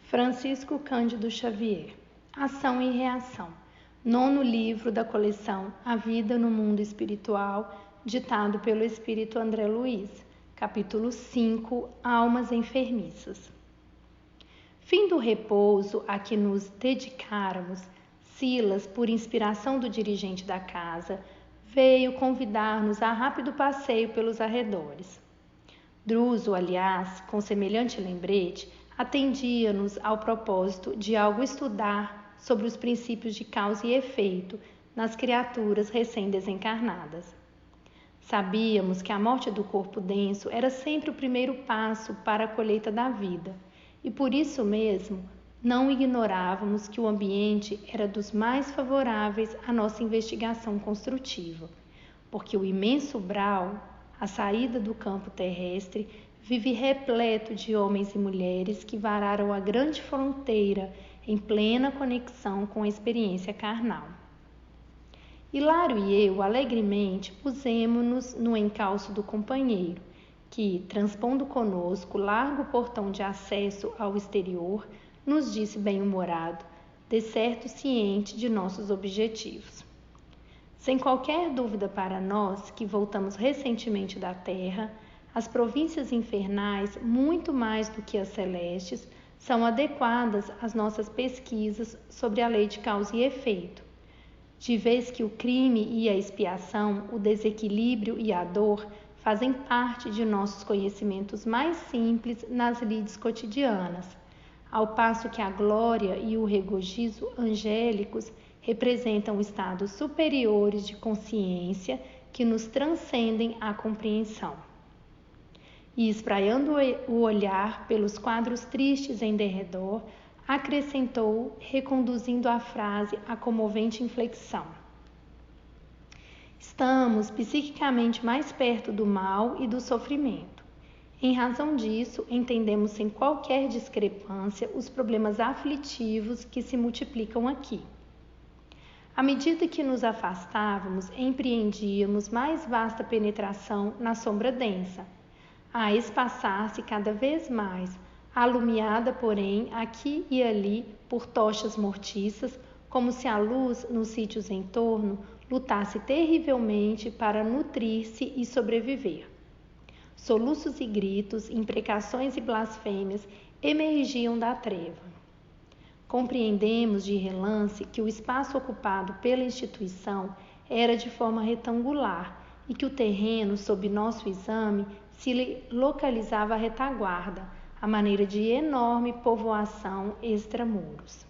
Francisco Cândido Xavier. Ação e Reação. 9º livro da coleção A Vida no Mundo Espiritual, ditado pelo Espírito André Luiz. Capítulo 5. Almas enfermiças. Fim do repouso a que nos dedicáramos, Silas, por inspiração do dirigente da casa, veio convidar-nos a rápido passeio pelos arredores. Druso, aliás, com semelhante lembrete, atendia-nos ao propósito de algo estudar sobre os princípios de causa e efeito nas criaturas recém-desencarnadas. Sabíamos que a morte do corpo denso era sempre o primeiro passo para a colheita da vida, e por isso mesmo não ignorávamos que o ambiente era dos mais favoráveis à nossa investigação construtiva, porque o imenso umbral, a saída do campo terrestre, vive repleto de homens e mulheres que vararam a grande fronteira em plena conexão com a experiência carnal. Hilário e eu, alegremente, pusemo-nos no encalço do companheiro, que, transpondo conosco largo portão de acesso ao exterior, nos disse bem-humorado, de certo ciente de nossos objetivos. Sem qualquer dúvida para nós, que voltamos recentemente da Terra, as províncias infernais, muito mais do que as celestes, são adequadas às nossas pesquisas sobre a lei de causa e efeito, de vez que o crime e a expiação, o desequilíbrio e a dor fazem parte de nossos conhecimentos mais simples nas lides cotidianas, ao passo que a glória e o regozijo angélicos representam estados superiores de consciência que nos transcendem a compreensão. E, espraiando o olhar pelos quadros tristes em derredor, acrescentou, reconduzindo a frase à comovente inflexão: estamos psiquicamente mais perto do mal e do sofrimento. Em razão disso, entendemos sem qualquer discrepância os problemas aflitivos que se multiplicam aqui. À medida que nos afastávamos, empreendíamos mais vasta penetração na sombra densa, a espaçar-se cada vez mais, alumiada, porém, aqui e ali por tochas mortiças, como se a luz nos sítios em torno lutasse terrivelmente para nutrir-se e sobreviver. Soluços e gritos, imprecações e blasfêmias emergiam da treva. Compreendemos de relance que o espaço ocupado pela instituição era de forma retangular e que o terreno, sob nosso exame, se localizava à retaguarda, à maneira de enorme povoação extramuros.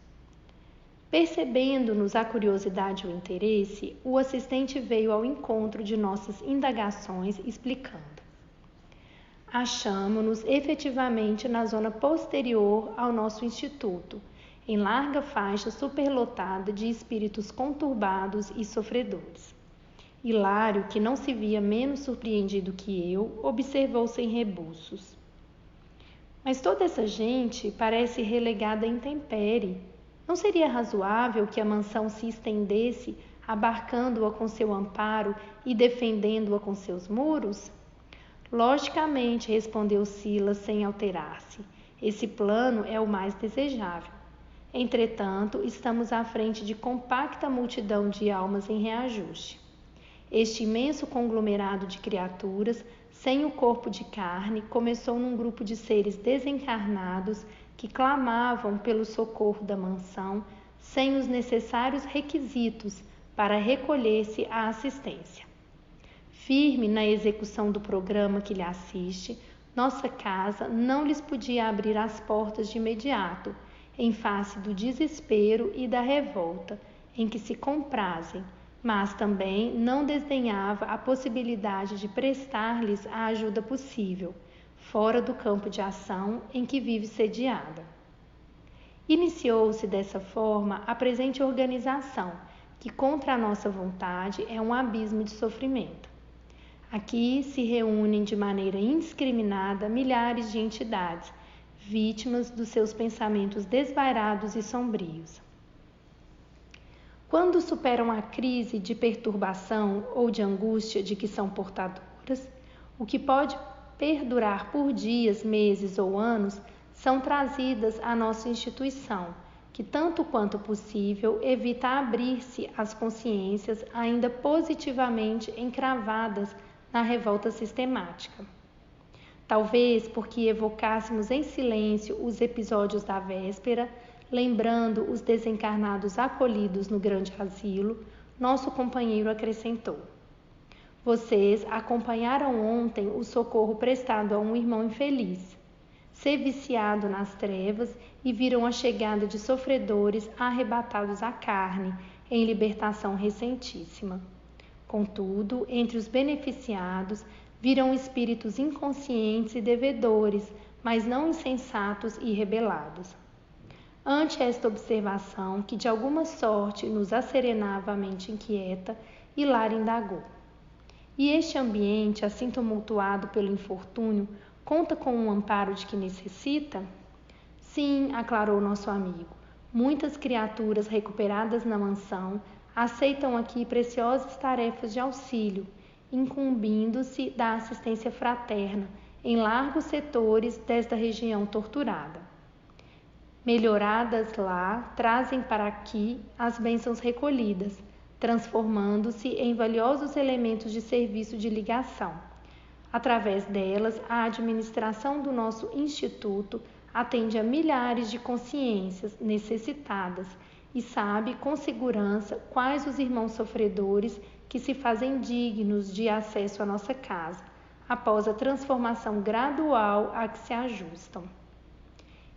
Percebendo-nos a curiosidade e o interesse, o assistente veio ao encontro de nossas indagações, explicando. Achamo-nos efetivamente na zona posterior ao nosso instituto, em larga faixa superlotada de espíritos conturbados e sofredores. Hilário, que não se via menos surpreendido que eu, observou sem rebuços. Mas toda essa gente parece relegada à intempérie. Não seria razoável que a mansão se estendesse, abarcando-a com seu amparo e defendendo-a com seus muros? Logicamente, respondeu Silas sem alterar-se. Esse plano é o mais desejável. Entretanto, estamos à frente de compacta multidão de almas em reajuste. Este imenso conglomerado de criaturas, sem o corpo de carne, começou num grupo de seres desencarnados que clamavam pelo socorro da mansão, sem os necessários requisitos para recolher-se à assistência. Firme na execução do programa que lhe assiste, nossa casa não lhes podia abrir as portas de imediato, em face do desespero e da revolta em que se comprazem, mas também não desdenhava a possibilidade de prestar-lhes a ajuda possível, fora do campo de ação em que vive sediada. Iniciou-se dessa forma a presente organização, que contra a nossa vontade é um abismo de sofrimento. Aqui se reúnem de maneira indiscriminada milhares de entidades, vítimas dos seus pensamentos desvairados e sombrios. Quando superam a crise de perturbação ou de angústia de que são portadoras, o que pode perdurar por dias, meses ou anos, são trazidas à nossa instituição, que tanto quanto possível evita abrir-se às consciências ainda positivamente encravadas na revolta sistemática. Talvez porque evocássemos em silêncio os episódios da véspera, lembrando os desencarnados acolhidos no grande asilo, nosso companheiro acrescentou: vocês acompanharam ontem o socorro prestado a um irmão infeliz, ser viciado nas trevas, e viram a chegada de sofredores arrebatados à carne, em libertação recentíssima. Contudo, entre os beneficiados, viram espíritos inconscientes e devedores, mas não insensatos e rebelados. Ante esta observação, que de alguma sorte nos asserenava a mente inquieta, Hilário indagou: e este ambiente, assim tumultuado pelo infortúnio, conta com um amparo de que necessita? Sim, aclarou nosso amigo. Muitas criaturas recuperadas na mansão aceitam aqui preciosas tarefas de auxílio, incumbindo-se da assistência fraterna em largos setores desta região torturada. Melhoradas lá, trazem para aqui as bênçãos recolhidas, transformando-se em valiosos elementos de serviço de ligação. Através delas, a administração do nosso instituto atende a milhares de consciências necessitadas e sabe com segurança quais os irmãos sofredores que se fazem dignos de acesso à nossa casa, após a transformação gradual a que se ajustam.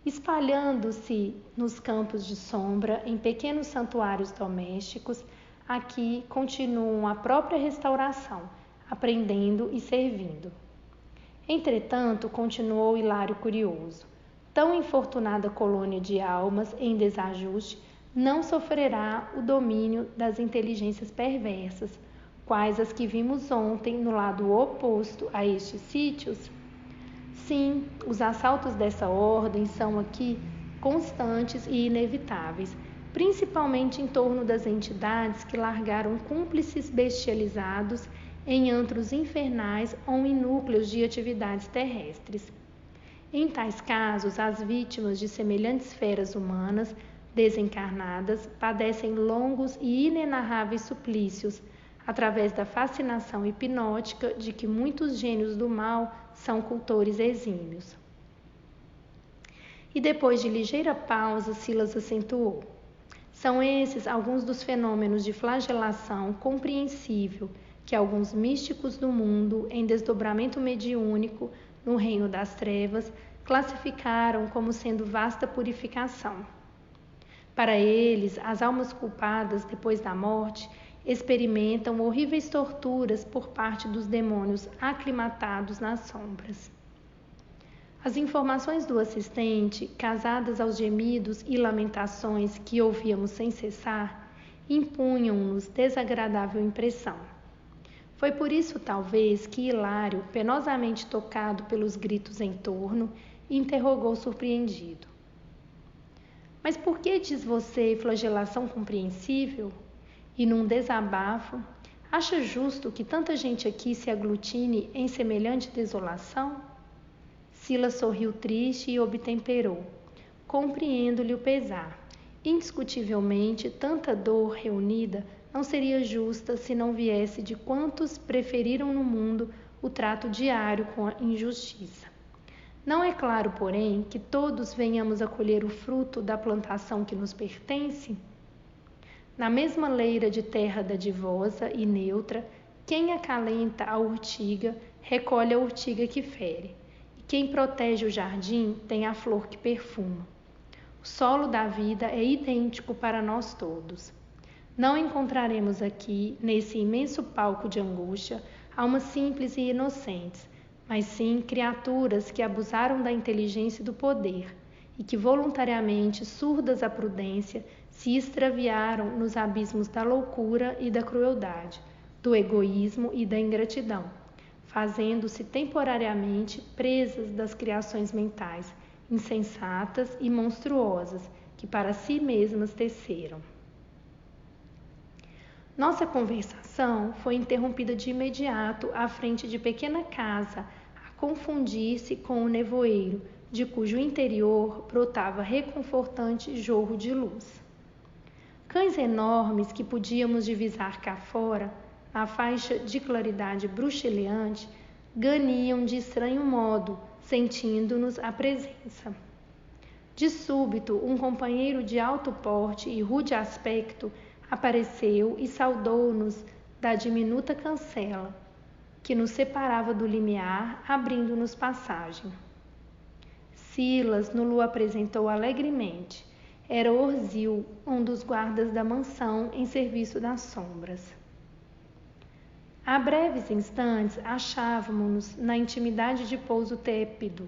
Espalhando-se nos campos de sombra, em pequenos santuários domésticos, aqui continuam a própria restauração, aprendendo e servindo. Entretanto, continuou Hilário curioso, tão infortunada colônia de almas em desajuste não sofrerá o domínio das inteligências perversas, quais as que vimos ontem no lado oposto a estes sítios? Sim, os assaltos dessa ordem são aqui constantes e inevitáveis, principalmente em torno das entidades que largaram cúmplices bestializados em antros infernais ou em núcleos de atividades terrestres. Em tais casos, as vítimas de semelhantes feras humanas desencarnadas padecem longos e inenarráveis suplícios, através da fascinação hipnótica de que muitos gênios do mal são cultores exímios. E depois de ligeira pausa, Silas acentuou: são esses alguns dos fenômenos de flagelação compreensível que alguns místicos do mundo, em desdobramento mediúnico no reino das trevas, classificaram como sendo vasta purificação. Para eles, as almas culpadas depois da morte experimentam horríveis torturas por parte dos demônios aclimatados nas sombras. As informações do assistente, casadas aos gemidos e lamentações que ouvíamos sem cessar, impunham-nos desagradável impressão. Foi por isso, talvez, que Hilário, penosamente tocado pelos gritos em torno, interrogou surpreendido: mas por que diz você flagelação compreensível? E num desabafo, acha justo que tanta gente aqui se aglutine em semelhante desolação? Silas sorriu triste e obtemperou: compreendo-lhe o pesar. Indiscutivelmente, tanta dor reunida não seria justa se não viesse de quantos preferiram no mundo o trato diário com a injustiça. Não é claro, porém, que todos venhamos a colher o fruto da plantação que nos pertence? Na mesma leira de terra dadivosa e neutra, quem acalenta a urtiga, recolhe a urtiga que fere, e quem protege o jardim tem a flor que perfuma. O solo da vida é idêntico para nós todos. Não encontraremos aqui, nesse imenso palco de angústia, almas simples e inocentes, mas sim criaturas que abusaram da inteligência e do poder, e que voluntariamente, surdas à prudência, se extraviaram nos abismos da loucura e da crueldade, do egoísmo e da ingratidão, fazendo-se temporariamente presas das criações mentais, insensatas e monstruosas, que para si mesmas teceram. Nossa conversação foi interrompida de imediato à frente de pequena casa, a confundir-se com o nevoeiro, de cujo interior brotava reconfortante jorro de luz. Cães enormes que podíamos divisar cá fora, na faixa de claridade bruxuleante, ganiam de estranho modo, sentindo-nos a presença. De súbito, um companheiro de alto porte e rude aspecto apareceu e saudou-nos da diminuta cancela, que nos separava do limiar, abrindo-nos passagem. Silas nos o apresentou alegremente. Era Orzil, um dos guardas da mansão em serviço das sombras. A breves instantes achávamos-nos na intimidade de pouso tépido.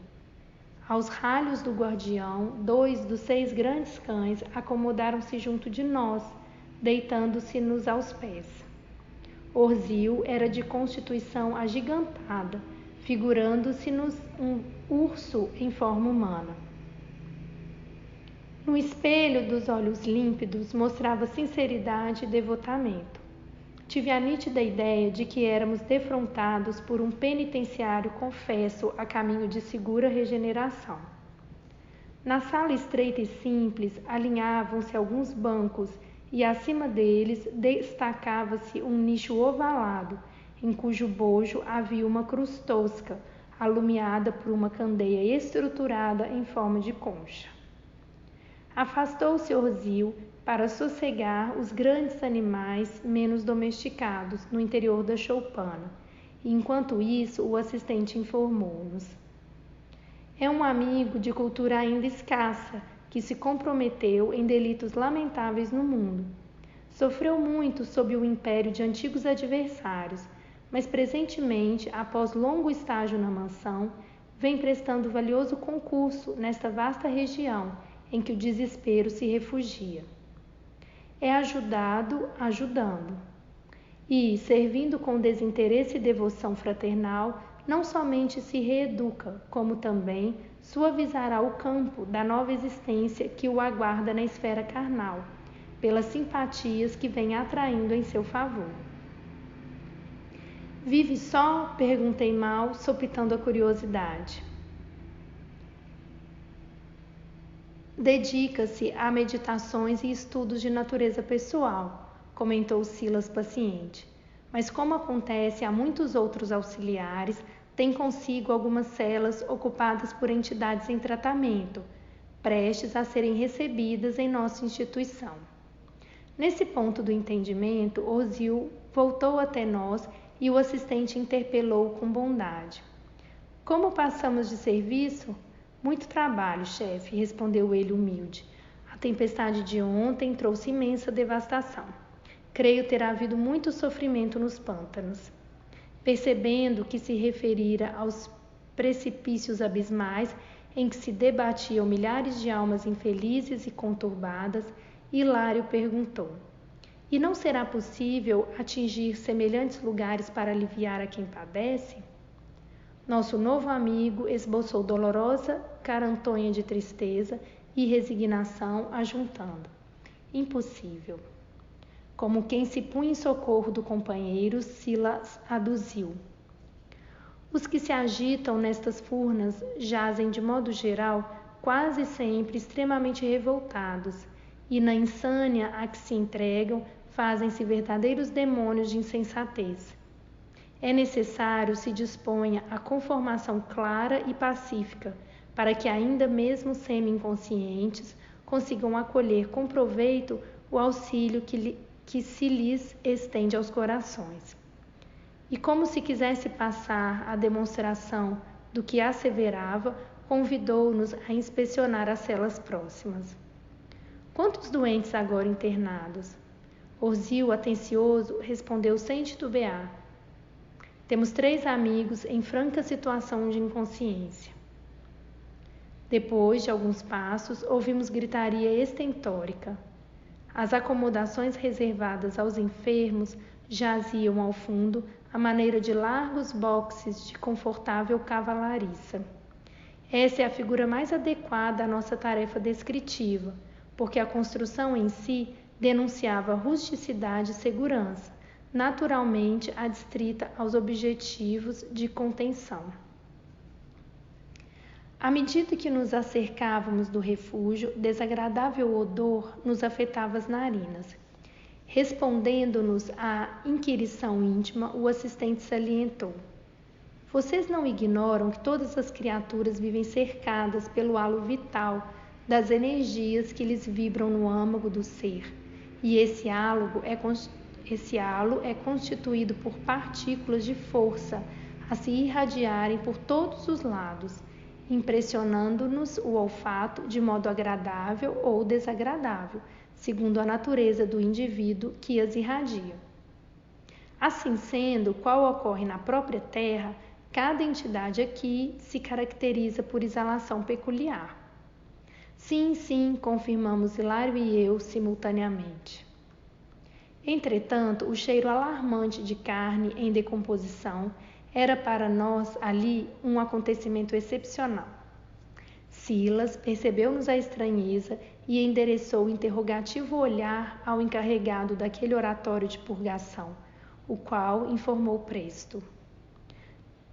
Aos ralhos do guardião, 2 dos 6 grandes cães acomodaram-se junto de nós, deitando-se-nos aos pés. Orzil era de constituição agigantada, figurando-se-nos um urso em forma humana. No espelho dos olhos límpidos mostrava sinceridade e devotamento. Tive a nítida ideia de que éramos defrontados por um penitenciário confesso a caminho de segura regeneração. Na sala estreita e simples alinhavam-se alguns bancos e acima deles destacava-se um nicho ovalado, em cujo bojo havia uma cruz tosca, alumiada por uma candeia estruturada em forma de concha. Afastou-se Orzil para sossegar os grandes animais menos domesticados no interior da choupana, e enquanto isso o assistente informou-nos. É um amigo de cultura ainda escassa, que se comprometeu em delitos lamentáveis no mundo. Sofreu muito sob o império de antigos adversários, mas presentemente, após longo estágio na mansão, vem prestando valioso concurso nesta vasta região em que o desespero se refugia. É ajudando, e, servindo com desinteresse e devoção fraternal, não somente se reeduca, como também suavizará o campo da nova existência que o aguarda na esfera carnal, pelas simpatias que vem atraindo em seu favor. Vive só? Perguntei mal, sopitando a curiosidade. Dedica-se a meditações e estudos de natureza pessoal, comentou Silas paciente. Mas como acontece a muitos outros auxiliares, tem consigo algumas celas ocupadas por entidades em tratamento, prestes a serem recebidas em nossa instituição. Nesse ponto do entendimento, Orzil voltou até nós e o assistente interpelou com bondade. Como passamos de serviço? Muito trabalho, chefe, respondeu ele humilde. A tempestade de ontem trouxe imensa devastação. Creio ter havido muito sofrimento nos pântanos. Percebendo que se referira aos precipícios abismais em que se debatiam milhares de almas infelizes e conturbadas, Hilário perguntou: E não será possível atingir semelhantes lugares para aliviar a quem padece? Nosso novo amigo esboçou dolorosa carantonha de tristeza e resignação, ajuntando: Impossível. Como quem se punha em socorro do companheiro, Silas aduziu: Os que se agitam nestas furnas jazem, de modo geral, quase sempre extremamente revoltados, e na insânia a que se entregam fazem-se verdadeiros demônios de insensatez. É necessário se disponha a conformação clara e pacífica, para que ainda mesmo semi-inconscientes consigam acolher com proveito o auxílio que se lhes estende aos corações. E como se quisesse passar a demonstração do que asseverava, convidou-nos a inspecionar as celas próximas. Quantos doentes agora internados? Orzil, atencioso, respondeu sem titubear: Temos 3 amigos em franca situação de inconsciência. Depois de alguns passos, ouvimos gritaria estentórica. As acomodações reservadas aos enfermos jaziam ao fundo, à maneira de largos boxes de confortável cavalariça. Essa é a figura mais adequada à nossa tarefa descritiva, porque a construção em si denunciava rusticidade e segurança, naturalmente adstrita aos objetivos de contenção. À medida que nos acercávamos do refúgio, desagradável odor nos afetava as narinas. Respondendo-nos à inquirição íntima, o assistente salientou: vocês não ignoram que todas as criaturas vivem cercadas pelo halo vital das energias que lhes vibram no âmago do ser, e esse halo é constituído por partículas de força a se irradiarem por todos os lados, impressionando-nos o olfato de modo agradável ou desagradável, segundo a natureza do indivíduo que as irradia. Assim sendo, qual ocorre na própria Terra, cada entidade aqui se caracteriza por exalação peculiar. Sim, confirmamos Hilário e eu simultaneamente. Entretanto, o cheiro alarmante de carne em decomposição era para nós ali um acontecimento excepcional. Silas percebeu-nos a estranheza e endereçou o interrogativo olhar ao encarregado daquele oratório de purgação, o qual informou presto: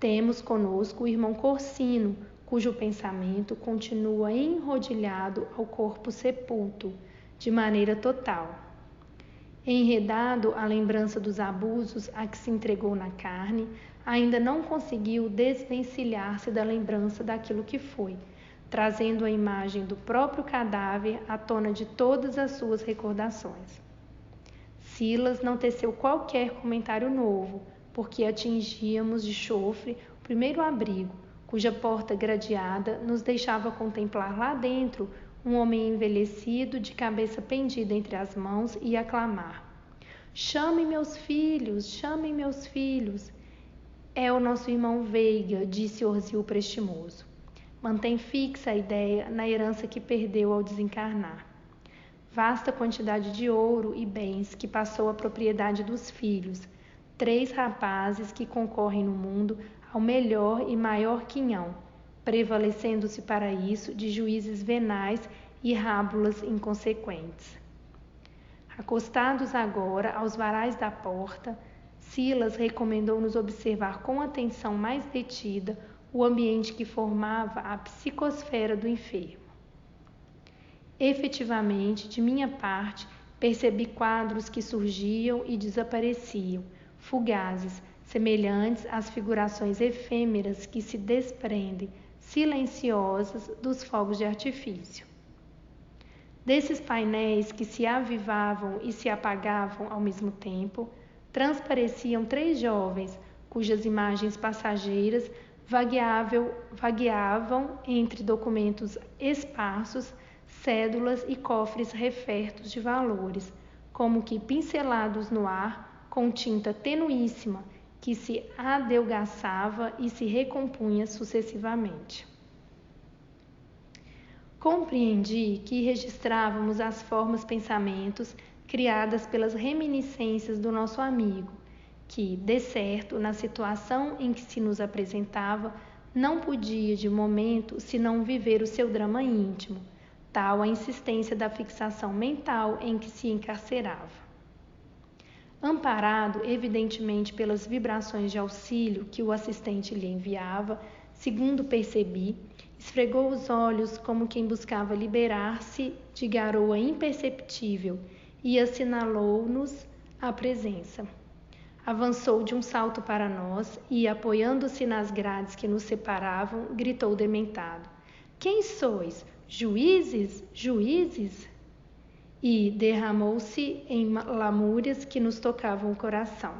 temos conosco o irmão Corsino, cujo pensamento continua enrodilhado ao corpo sepulto, de maneira total. Enredado à lembrança dos abusos a que se entregou na carne, ainda não conseguiu desvencilhar-se da lembrança daquilo que foi, trazendo a imagem do próprio cadáver à tona de todas as suas recordações. Silas não teceu qualquer comentário novo, porque atingíamos de chofre o primeiro abrigo, cuja porta gradeada nos deixava contemplar lá dentro um homem envelhecido de cabeça pendida entre as mãos e aclamar: chamem meus filhos, chamem meus filhos. É o nosso irmão Veiga, disse Orzil prestimoso. Mantém fixa a ideia na herança que perdeu ao desencarnar. Vasta quantidade de ouro e bens que passou à propriedade dos filhos, 3 rapazes que concorrem no mundo ao melhor e maior quinhão, prevalecendo-se para isso de juízes venais e rábulas inconsequentes. Acostados agora aos varais da porta, Silas recomendou-nos observar com atenção mais detida o ambiente que formava a psicosfera do enfermo. Efetivamente, de minha parte, percebi quadros que surgiam e desapareciam, fugazes, semelhantes às figurações efêmeras que se desprendem, silenciosas, dos fogos de artifício. Desses painéis que se avivavam e se apagavam ao mesmo tempo, transpareciam 3 jovens, cujas imagens passageiras vagueavam entre documentos esparsos, cédulas e cofres refertos de valores, como que pincelados no ar com tinta tenuíssima que se adelgaçava e se recompunha sucessivamente. Compreendi que registrávamos as formas-pensamentos criadas pelas reminiscências do nosso amigo, que, de certo, na situação em que se nos apresentava, não podia, de momento, senão viver o seu drama íntimo, tal a insistência da fixação mental em que se encarcerava. Amparado, evidentemente, pelas vibrações de auxílio que o assistente lhe enviava, segundo percebi, esfregou os olhos como quem buscava liberar-se de garoa imperceptível e assinalou-nos a presença. Avançou de um salto para nós e, apoiando-se nas grades que nos separavam, gritou dementado: quem sois? Juízes? Juízes? E derramou-se em lamúrias que nos tocavam o coração.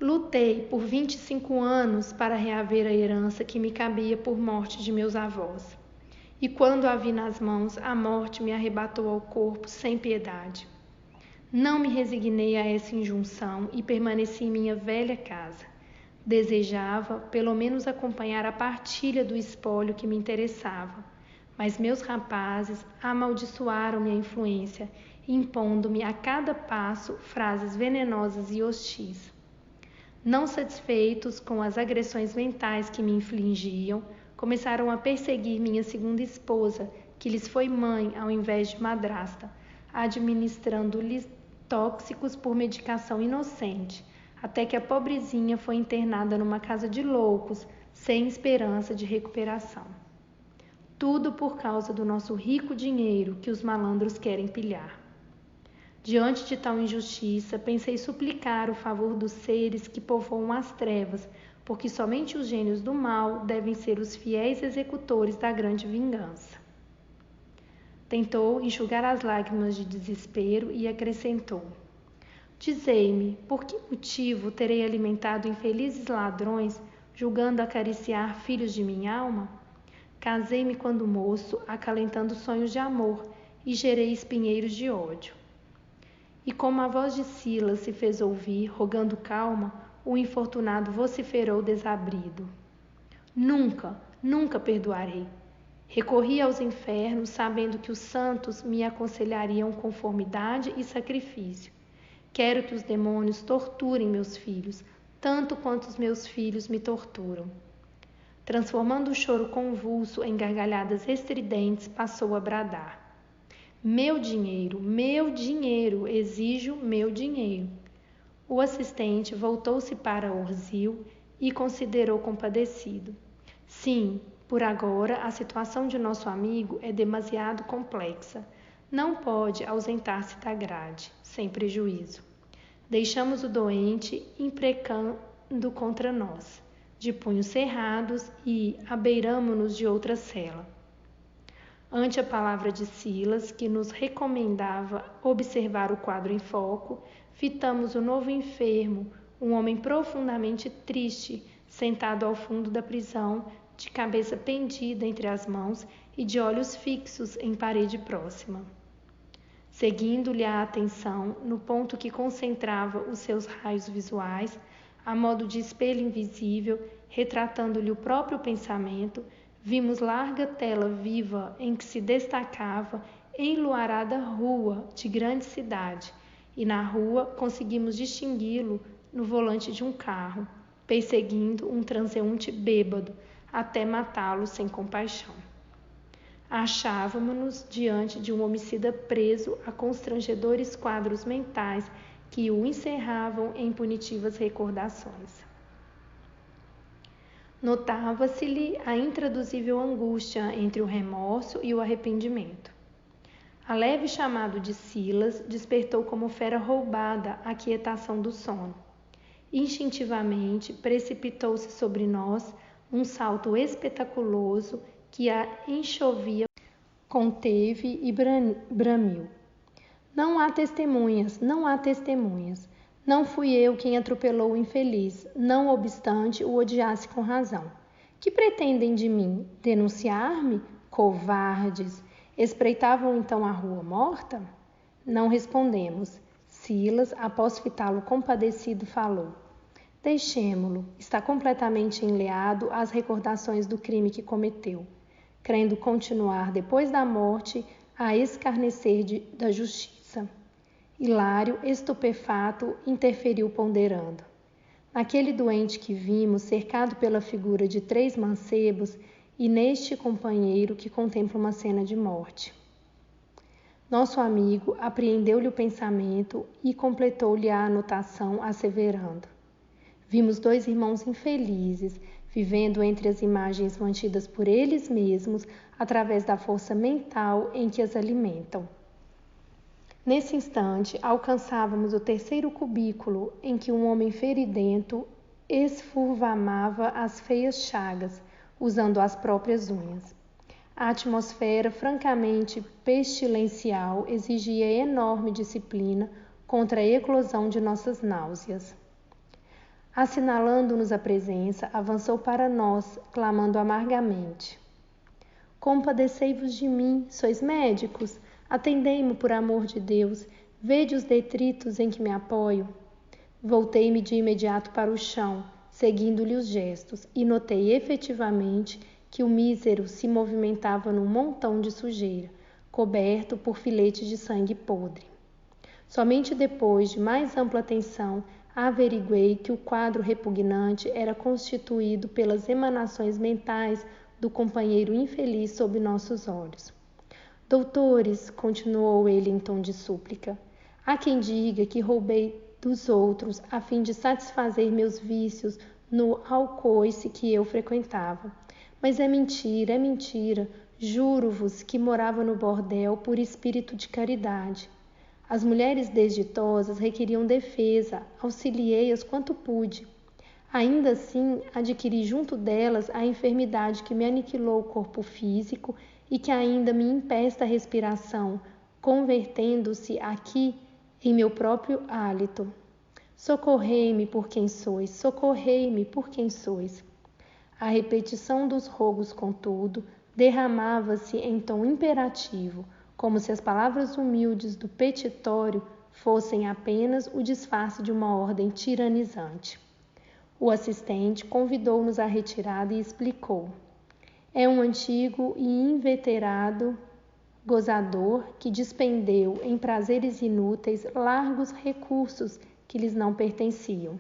Lutei por 25 anos para reaver a herança que me cabia por morte de meus avós. E quando a vi nas mãos, a morte me arrebatou ao corpo sem piedade. Não me resignei a essa injunção e permaneci em minha velha casa. Desejava, pelo menos, acompanhar a partilha do espólio que me interessava, mas meus rapazes amaldiçoaram-me a influência, impondo-me a cada passo frases venenosas e hostis. Não satisfeitos com as agressões mentais que me infligiam, começaram a perseguir minha segunda esposa, que lhes foi mãe ao invés de madrasta, administrando-lhes tóxicos por medicação inocente, até que a pobrezinha foi internada numa casa de loucos, sem esperança de recuperação. Tudo por causa do nosso rico dinheiro que os malandros querem pilhar. Diante de tal injustiça, pensei suplicar o favor dos seres que povoam as trevas, porque somente os gênios do mal devem ser os fiéis executores da grande vingança. Tentou enxugar as lágrimas de desespero e acrescentou: Dizei-me, por que motivo terei alimentado infelizes ladrões, julgando acariciar filhos de minha alma? Casei-me quando moço, acalentando sonhos de amor, e gerei espinheiros de ódio. E como a voz de Silas se fez ouvir, rogando calma, o infortunado vociferou desabrido: Nunca, nunca perdoarei. Recorri aos infernos, sabendo que os santos me aconselhariam conformidade e sacrifício. Quero que os demônios torturem meus filhos, tanto quanto os meus filhos me torturam. Transformando o choro convulso em gargalhadas estridentes, passou a bradar: meu dinheiro, exijo meu dinheiro. O assistente voltou-se para Orzil e considerou compadecido. Sim, por agora a situação de nosso amigo é demasiado complexa. Não pode ausentar-se da grade, sem prejuízo. Deixamos o doente imprecando contra nós, de punhos cerrados, e abeiramo-nos de outra cela. Ante a palavra de Silas, que nos recomendava observar o quadro em foco, fitamos o novo enfermo, um homem profundamente triste, sentado ao fundo da prisão, de cabeça pendida entre as mãos e de olhos fixos em parede próxima. Seguindo-lhe a atenção no ponto que concentrava os seus raios visuais, a modo de espelho invisível, retratando-lhe o próprio pensamento, vimos larga tela viva em que se destacava enluarada rua de grande cidade, e na rua conseguimos distingui-lo no volante de um carro, perseguindo um transeunte bêbado, até matá-lo sem compaixão. Achávamo-nos diante de um homicida preso a constrangedores quadros mentais que o encerravam em punitivas recordações. Notava-se-lhe a intraduzível angústia entre o remorso e o arrependimento. A leve chamado de Silas despertou como fera roubada a quietação do sono. Instintivamente precipitou-se sobre nós um salto espetaculoso que a enxovia, conteve e bramiu. Não há testemunhas, não há testemunhas. Não fui eu quem atropelou o infeliz, não obstante o odiasse com razão. Que pretendem de mim? Denunciar-me? Covardes! Espreitavam então a rua morta? Não respondemos. Silas, após fitá-lo compadecido, falou: Deixemo-lo, está completamente enleado às recordações do crime que cometeu, crendo continuar depois da morte a escarnecer da justiça. Hilário, estupefato, interferiu ponderando: Naquele doente que vimos, cercado pela figura de 3 mancebos, e neste companheiro que contempla uma cena de morte. Nosso amigo apreendeu-lhe o pensamento e completou-lhe a anotação, asseverando: Vimos 2 irmãos infelizes, vivendo entre as imagens mantidas por eles mesmos através da força mental em que as alimentam. Nesse instante, alcançávamos o 3º cubículo, em que um homem feridento esfurvamava as feias chagas, usando as próprias unhas. A atmosfera francamente pestilencial exigia enorme disciplina contra a eclosão de nossas náuseas. Assinalando-nos a presença, avançou para nós, clamando amargamente: Compadecei-vos de mim, sois médicos? Atendei-me por amor de Deus, vede os detritos em que me apoio. Voltei-me de imediato para o chão, seguindo-lhe os gestos, e notei efetivamente que o mísero se movimentava num montão de sujeira, coberto por filetes de sangue podre. Somente depois de mais ampla atenção, averiguei que o quadro repugnante era constituído pelas emanações mentais do companheiro infeliz sob nossos olhos. Doutores, continuou ele em tom de súplica, há quem diga que roubei dos outros a fim de satisfazer meus vícios no alcoice que eu frequentava. Mas é mentira, juro-vos que morava no bordel por espírito de caridade. As mulheres desditosas requeriam defesa, auxiliei-as quanto pude. Ainda assim, adquiri junto delas a enfermidade que me aniquilou o corpo físico e que ainda me empesta a respiração, convertendo-se aqui em meu próprio hálito. Socorrei-me por quem sois, socorrei-me por quem sois. A repetição dos rogos, contudo, derramava-se em tom imperativo, como se as palavras humildes do petitório fossem apenas o disfarce de uma ordem tiranizante. O assistente convidou-nos à retirada e explicou. É um antigo e inveterado gozador que despendeu em prazeres inúteis largos recursos que lhes não pertenciam.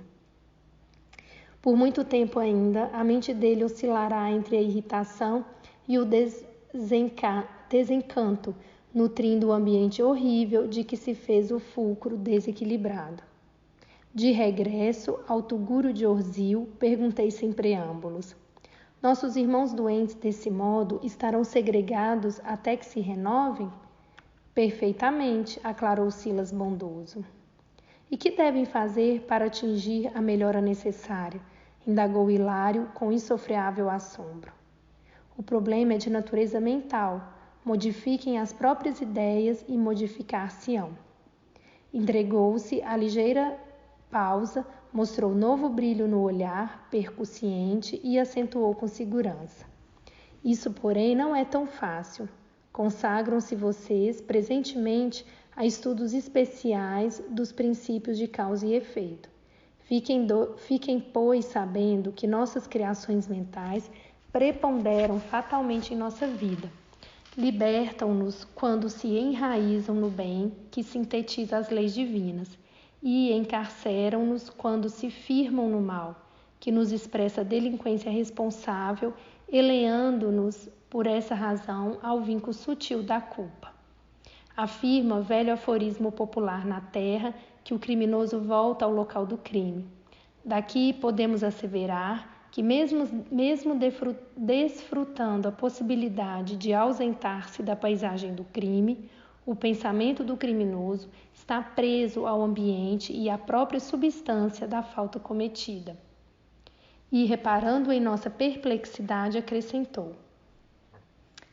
Por muito tempo ainda, a mente dele oscilará entre a irritação e o desencanto, nutrindo o ambiente horrível de que se fez o fulcro desequilibrado. De regresso ao Tuguro de Orzil, perguntei sem preâmbulos. Nossos irmãos doentes desse modo estarão segregados até que se renovem? Perfeitamente, aclarou Silas bondoso. E que devem fazer para atingir a melhora necessária? Indagou Hilário com insofreável assombro. O problema é de natureza mental. Modifiquem as próprias ideias e modificar-se-ão. Entregou-se a ligeira pausa, mostrou novo brilho no olhar, percussiente, e acentuou com segurança. Isso, porém, não é tão fácil. Consagram-se vocês, presentemente, a estudos especiais dos princípios de causa e efeito. Fiquem, pois, sabendo que nossas criações mentais preponderam fatalmente em nossa vida. Libertam-nos quando se enraizam no bem, que sintetiza as leis divinas, e encarceram-nos quando se firmam no mal, que nos expressa a delinquência responsável, eleando-nos, por essa razão, ao vinco sutil da culpa. Afirma velho aforismo popular na terra que o criminoso volta ao local do crime. Daqui podemos asseverar que, mesmo desfrutando a possibilidade de ausentar-se da paisagem do crime, o pensamento do criminoso está preso ao ambiente e à própria substância da falta cometida. E, reparando em nossa perplexidade, acrescentou.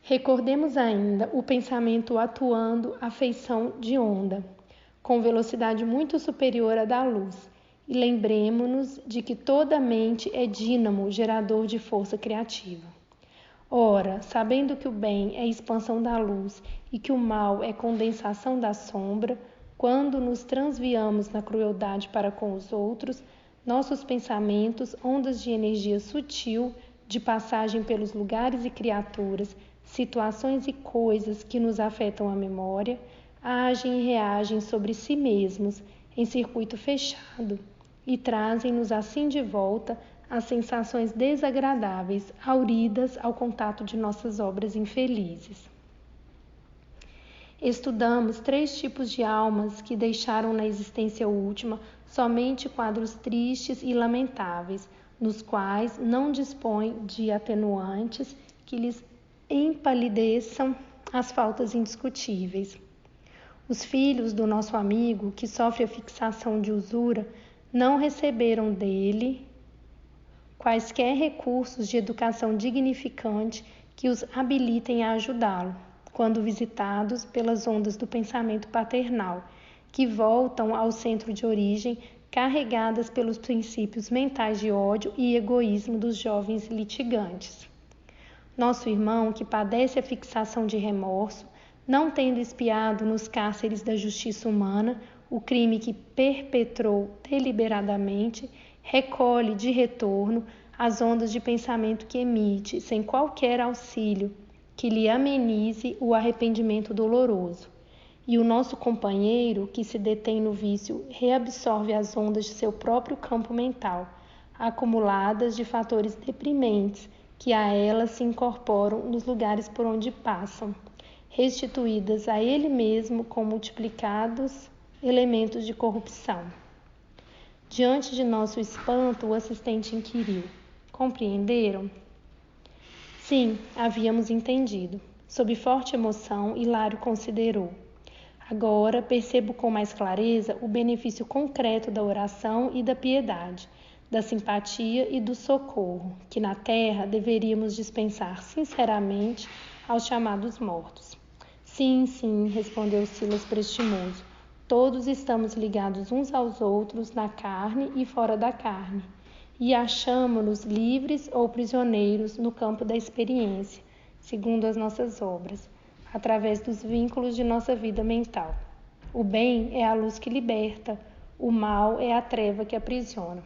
Recordemos ainda o pensamento atuando à feição de onda, com velocidade muito superior à da luz, e lembremo-nos de que toda mente é dínamo gerador de força criativa. Ora, sabendo que o bem é expansão da luz e que o mal é condensação da sombra, quando nos transviamos na crueldade para com os outros, nossos pensamentos, ondas de energia sutil, de passagem pelos lugares e criaturas, situações e coisas que nos afetam a memória, agem e reagem sobre si mesmos, em circuito fechado, e trazem-nos assim de volta as sensações desagradáveis, auridas ao contato de nossas obras infelizes. Estudamos 3 tipos de almas que deixaram na existência última somente quadros tristes e lamentáveis, nos quais não dispõem de atenuantes que lhes empalideçam as faltas indiscutíveis. Os filhos do nosso amigo, que sofre a fixação de usura, não receberam dele quaisquer recursos de educação dignificante que os habilitem a ajudá-lo, quando visitados pelas ondas do pensamento paternal, que voltam ao centro de origem carregadas pelos princípios mentais de ódio e egoísmo dos jovens litigantes. Nosso irmão, que padece a fixação de remorso, não tendo expiado nos cárceres da justiça humana o crime que perpetrou deliberadamente, recolhe de retorno as ondas de pensamento que emite, sem qualquer auxílio que lhe amenize o arrependimento doloroso. E o nosso companheiro, que se detém no vício, reabsorve as ondas de seu próprio campo mental, acumuladas de fatores deprimentes, que a elas se incorporam nos lugares por onde passam, restituídas a ele mesmo com multiplicados elementos de corrupção. Diante de nosso espanto, o assistente inquiriu: compreenderam? Sim, havíamos entendido. Sob forte emoção, Hilário considerou: agora percebo com mais clareza o benefício concreto da oração e da piedade, da simpatia e do socorro, que na terra deveríamos dispensar sinceramente aos chamados mortos. Sim, sim, respondeu Silas prestimoso. Todos estamos ligados uns aos outros na carne e fora da carne, e achamo-nos livres ou prisioneiros no campo da experiência, segundo as nossas obras, através dos vínculos de nossa vida mental. O bem é a luz que liberta, o mal é a treva que aprisiona.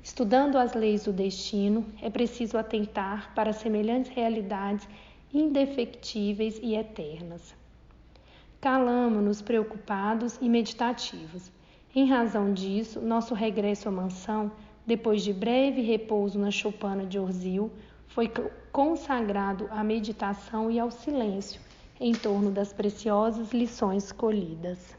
Estudando as leis do destino, é preciso atentar para semelhantes realidades indefectíveis e eternas. Calamo-nos preocupados e meditativos. Em razão disso, nosso regresso à mansão, depois de breve repouso na choupana de Orzil, foi consagrado à meditação e ao silêncio, em torno das preciosas lições colhidas.